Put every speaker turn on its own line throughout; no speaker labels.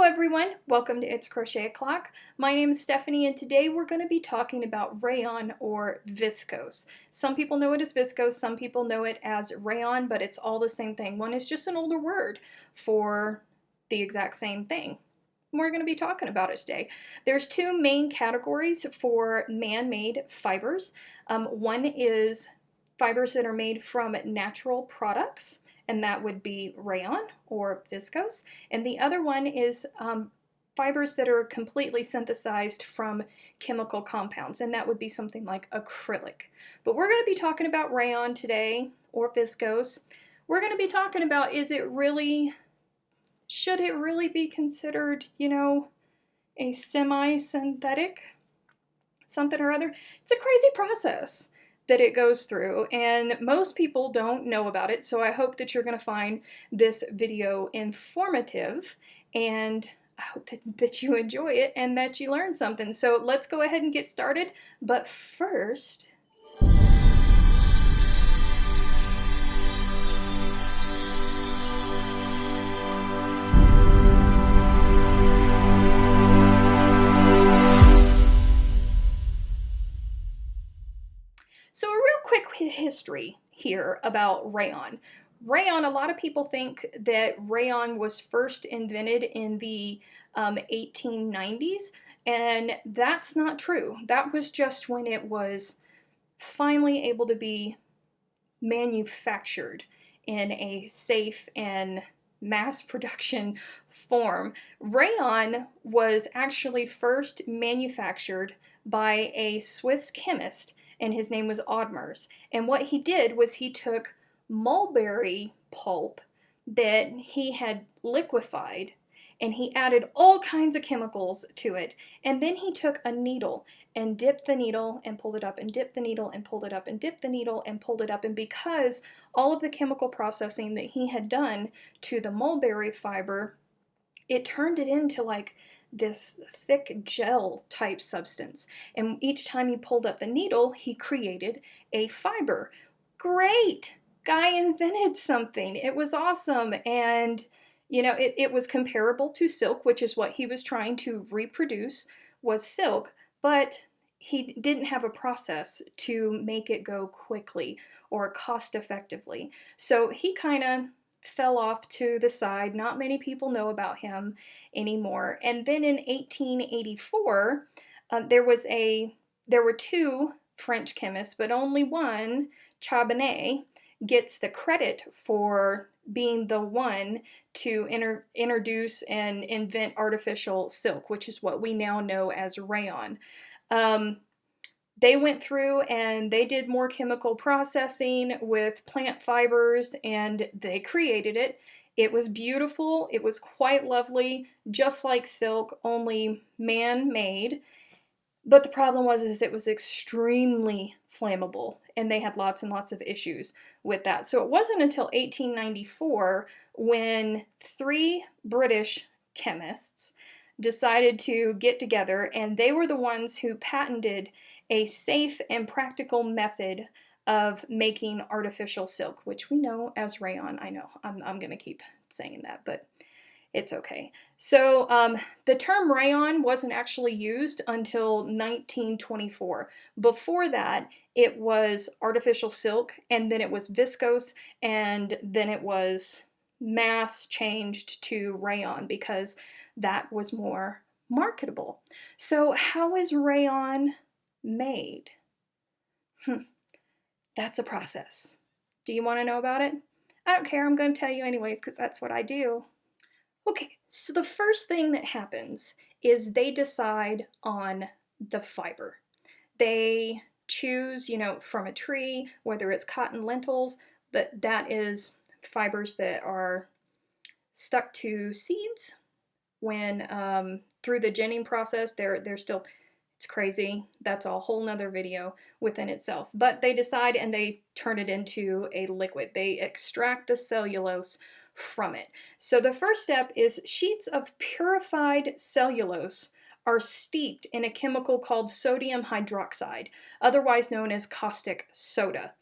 everyone, welcome to It's Crochet O'Clock. My name is Stephanie and today we're going to be talking about rayon or viscose. Some people know it as viscose, some people know it as rayon, but it's all the same thing. One is just an older word for the exact same thing. We're going to be talking about it today. There's two main categories for man-made fibers. One is fibers that are made from natural products, and that would be rayon or viscose. And the other one is fibers that are completely synthesized from chemical compounds, and that would be something like acrylic. But we're going to be talking about rayon today, or viscose. We're going to be talking about, should it really be considered, a semi-synthetic something or other? It's a crazy process that it goes through, and most people don't know about it, so I hope that you're going to find this video informative, and I hope that you enjoy it and that you learn something. So let's go ahead and get started, but first, so a real quick history here about rayon. Rayon, a lot of people think that rayon was first invented in the 1890s, and that's not true. That was just when it was finally able to be manufactured in a safe and mass production form. Rayon was actually first manufactured by a Swiss chemist, and his name was Audemars. And what he did was he took mulberry pulp that he had liquefied, and he added all kinds of chemicals to it, and then he took a needle and dipped the needle and pulled it up and dipped the needle and pulled it up and dipped the needle and pulled it up, and because all of the chemical processing that he had done to the mulberry fiber, it turned it into like this thick gel type substance, and each time he pulled up the needle he created a fiber. Great! Guy invented something. It was awesome, and it was comparable to silk, which is what he was trying to reproduce, was silk, but he didn't have a process to make it go quickly or cost effectively. So he kind of fell off to the side. Not many people know about him anymore. And then in 1884, there were two French chemists, but only one, Charbonnet, gets the credit for being the one to introduce and invent artificial silk, which is what we now know as rayon. They went through and they did more chemical processing with plant fibers, and they created it. It was beautiful. It was quite lovely, just like silk, only man-made. But the problem was it was extremely flammable, and they had lots and lots of issues with that. So it wasn't until 1894 when three British chemists decided to get together, and they were the ones who patented a safe and practical method of making artificial silk, which we know as rayon. I know I'm going to keep saying that, but it's okay. So the term rayon wasn't actually used until 1924. Before that, it was artificial silk, and then it was viscose, and then it was mass changed to rayon because that was more marketable. So how is rayon made? That's a process. Do you want to know about it? I don't care. I'm going to tell you anyways because that's what I do. Okay, so the first thing that happens is they decide on the fiber. They choose, from a tree, whether it's cotton lentils, that is fibers that are stuck to seeds when through the ginning process. They're still, it's crazy. That's a whole nother video within itself. But they decide and they turn it into a liquid. They extract the cellulose from it. So the first step is sheets of purified cellulose are steeped in a chemical called sodium hydroxide, otherwise known as caustic soda.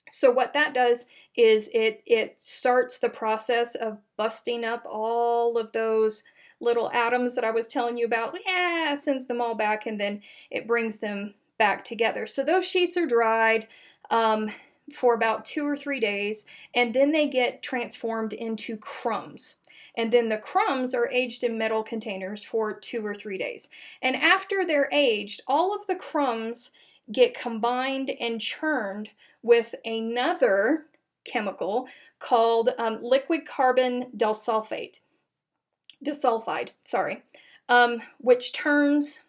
So what that does is it starts the process of busting up all of those little atoms that I was telling you about. Yeah, sends them all back, and then it brings them back together. So those sheets are dried for about 2 or 3 days, and then they get transformed into crumbs. And then the crumbs are aged in metal containers for 2 or 3 days. And after they're aged, all of the crumbs get combined and churned with another chemical called liquid carbon disulfide, sorry, which turns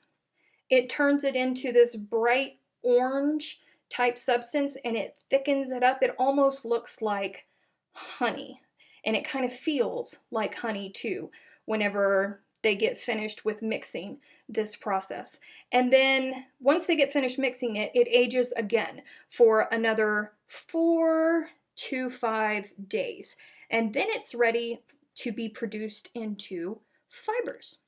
it into this bright orange type substance, and it thickens it up. It almost looks like honey, and it kind of feels like honey too whenever they get finished with mixing this process. And then once they get finished mixing it, it ages again for another 4 to 5 days, and then it's ready to be produced into fibers.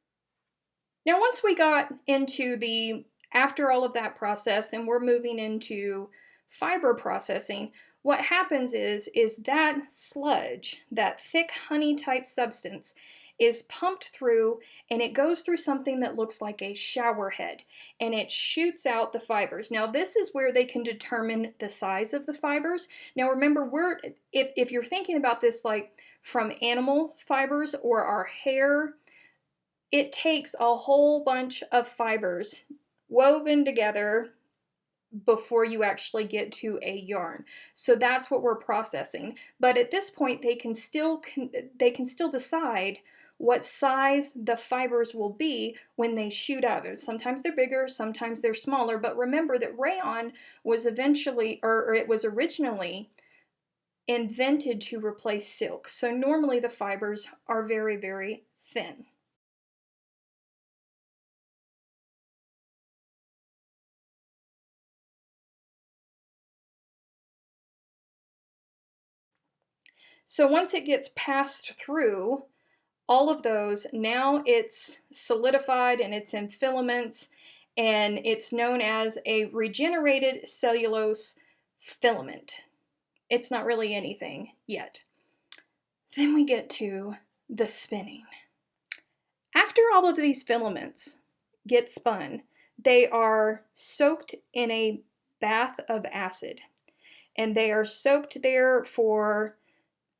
Now, once we got into after all of that process and we're moving into fiber processing, what happens is that sludge, that thick honey type substance, is pumped through, and it goes through something that looks like a shower head, and it shoots out the fibers. Now, this is where they can determine the size of the fibers. Now, remember, if you're thinking about this like from animal fibers or our hair, it takes a whole bunch of fibers woven together before you actually get to a yarn. So that's what we're processing. But at this point, they can still decide what size the fibers will be when they shoot out. Sometimes they're bigger, sometimes they're smaller. But remember that rayon was it was originally invented to replace silk. So normally the fibers are very, very thin. So once it gets passed through all of those, now it's solidified and it's in filaments, and it's known as a regenerated cellulose filament. It's not really anything yet. Then we get to the spinning. After all of these filaments get spun, they are soaked in a bath of acid, and they are soaked there for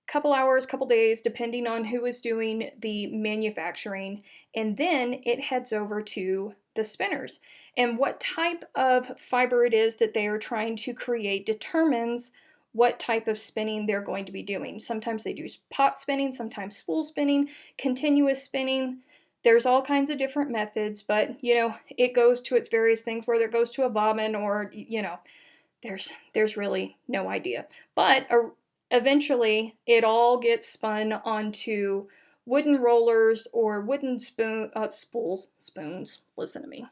couple hours, couple days, depending on who is doing the manufacturing, and then it heads over to the spinners. And what type of fiber it is that they are trying to create determines what type of spinning they're going to be doing. Sometimes they do pot spinning, sometimes spool spinning, continuous spinning. There's all kinds of different methods, but it goes to its various things, whether it goes to a bobbin or there's really no idea. But eventually, it all gets spun onto wooden rollers or wooden spoons, listen to me,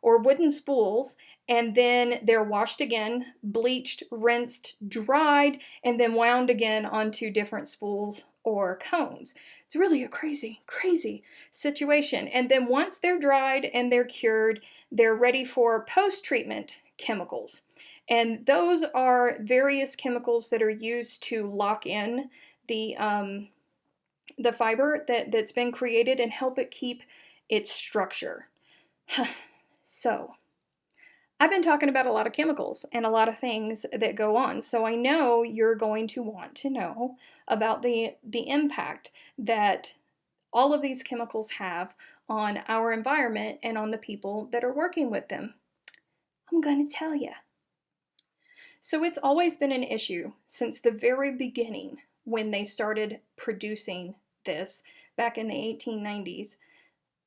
or wooden spools, and then they're washed again, bleached, rinsed, dried, and then wound again onto different spools or cones. It's really a crazy, crazy situation. And then once they're dried and they're cured, they're ready for post-treatment chemicals. And those are various chemicals that are used to lock in the fiber that's been created and help it keep its structure. So, I've been talking about a lot of chemicals and a lot of things that go on. So I know you're going to want to know about the impact that all of these chemicals have on our environment and on the people that are working with them. I'm going to tell you. So it's always been an issue since the very beginning when they started producing this back in the 1890s.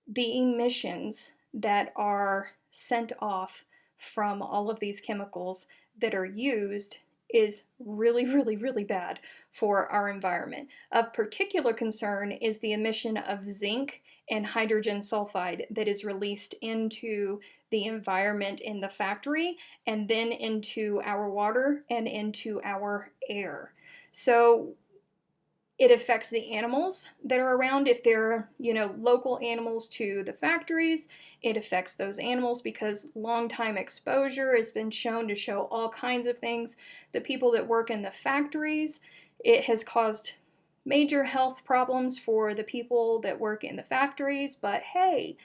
The emissions that are sent off from all of these chemicals that are used is really, really, really bad for our environment. Of particular concern is the emission of zinc and hydrogen sulfide that is released into the environment in the factory and then into our water and into our air. So It affects the animals that are around. If they're, local animals to the factories, it affects those animals because long time exposure has been shown to show all kinds of things. The people that work in the factories, it has caused major health problems for the people that work in the factories, but hey,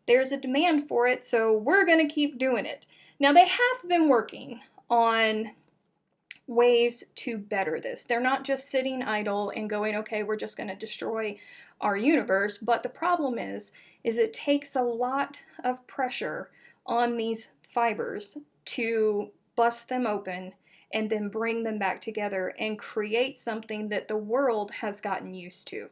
there's a demand for it, so we're going to keep doing it. Now, they have been working on ways to better this. They're not just sitting idle and going, okay, we're just going to destroy our universe. But the problem is it takes a lot of pressure on these fibers to bust them open and then bring them back together and create something that the world has gotten used to.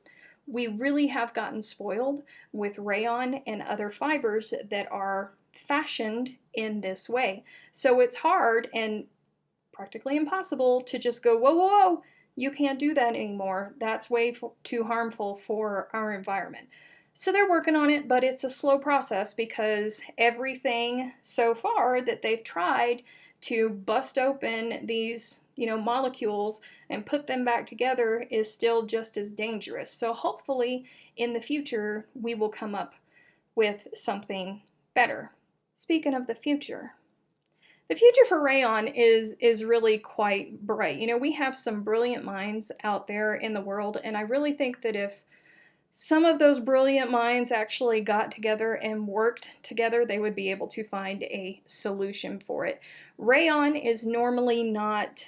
We really have gotten spoiled with rayon and other fibers that are fashioned in this way. So it's hard and practically impossible to just go, whoa, whoa, whoa, you can't do that anymore. That's way too harmful for our environment. So they're working on it, but it's a slow process because everything so far that they've tried to bust open these, molecules and put them back together is still just as dangerous. So hopefully in the future we will come up with something better. Speaking of the future for rayon is really quite bright. We have some brilliant minds out there in the world, and I really think that if some of those brilliant minds actually got together and worked together, they would be able to find a solution for it. Rayon is normally not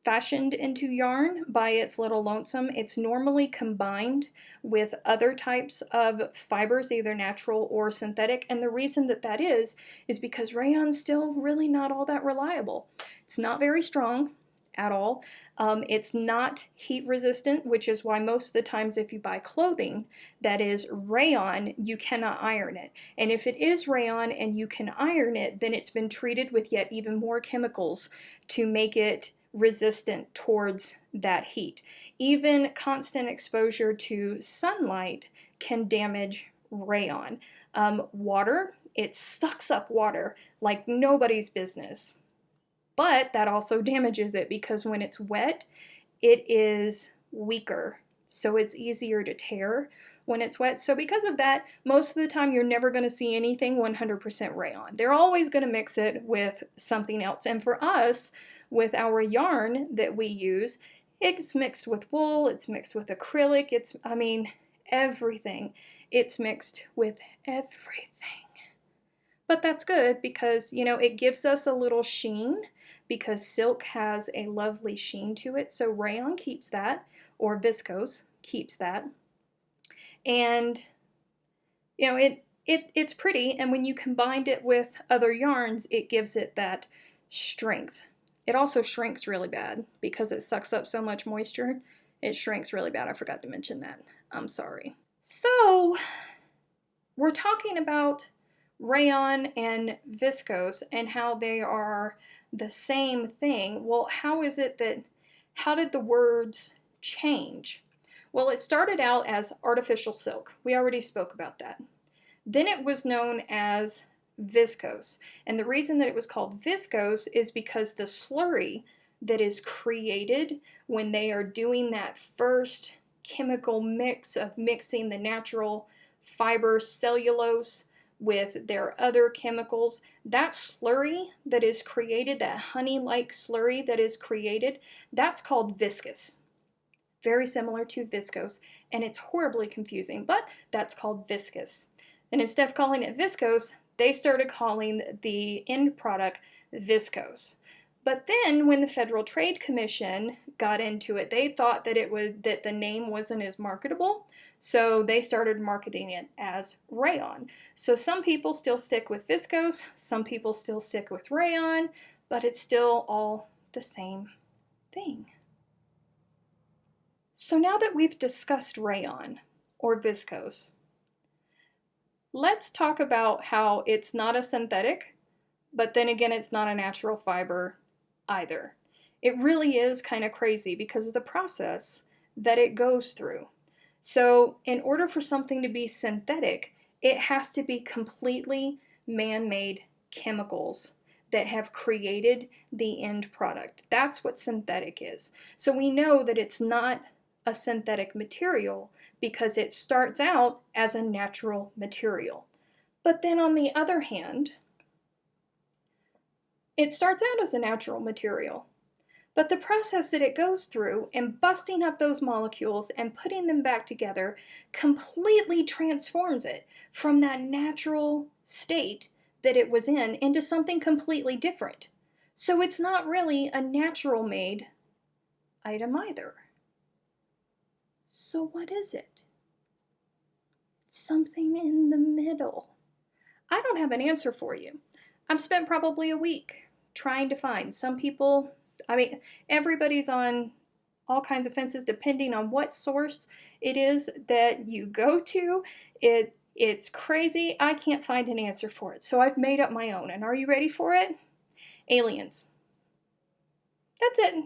fashioned into yarn by its little lonesome. It's normally combined with other types of fibers, either natural or synthetic, and the reason that is because rayon's still really not all that reliable. It's not very strong at all. It's not heat resistant, which is why most of the times if you buy clothing that is rayon, you cannot iron it. And if it is rayon and you can iron it, then it's been treated with yet even more chemicals to make it resistant towards that heat. Even constant exposure to sunlight can damage rayon. Water, it sucks up water like nobody's business. But that also damages it because when it's wet, it is weaker. So it's easier to tear when it's wet. So because of that, most of the time you're never going to see anything 100% rayon. They're always going to mix it with something else. And for us, with our yarn that we use, it's mixed with wool, it's mixed with acrylic, everything. It's mixed with everything. But that's good because, it gives us a little sheen because silk has a lovely sheen to it. So rayon keeps that, or viscose keeps that. And, it's pretty. And when you combine it with other yarns, it gives it that strength. It also shrinks really bad because it sucks up so much moisture. It shrinks really bad. I forgot to mention that. I'm sorry. So we're talking about rayon and viscose and how they are the same thing. Well, how did the words change? Well, it started out as artificial silk. We already spoke about that. Then it was known as viscose. And the reason that it was called viscose is because the slurry that is created when they are doing that first chemical mix of mixing the natural fiber cellulose with their other chemicals, that slurry that is created, that honey-like slurry that is created, that's called viscous. Very similar to viscose, and it's horribly confusing, but that's called viscous. And instead of calling it viscose, they started calling the end product viscose. But then when the Federal Trade Commission got into it, they thought that the name wasn't as marketable, so they started marketing it as rayon. So some people still stick with viscose, some people still stick with rayon, but it's still all the same thing. So now that we've discussed rayon or viscose, let's talk about how it's not a synthetic, but then again, it's not a natural fiber either. It really is kind of crazy because of the process that it goes through. So in order for something to be synthetic, it has to be completely man-made chemicals that have created the end product. That's what synthetic is. So we know that it's not a synthetic material because it starts out as a natural material. But then on the other hand, it starts out as a natural material, but the process that it goes through in busting up those molecules and putting them back together completely transforms it from that natural state that it was in into something completely different. So it's not really a natural made item either. So what is it? Something in the middle. I don't have an answer for you. I've spent probably a week trying to find. Some people, everybody's on all kinds of fences depending on what source it is that you go to. It's crazy. I can't find an answer for it. So I've made up my own. And are you ready for it? Aliens. That's it.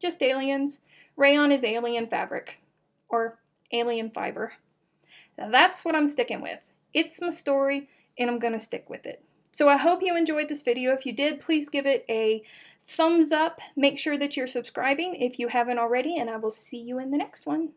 Just aliens. Rayon is alien fabric or alien fiber. Now that's what I'm sticking with. It's my story and I'm going to stick with it. So I hope you enjoyed this video. If you did, please give it a thumbs up. Make sure that you're subscribing if you haven't already, and I will see you in the next one.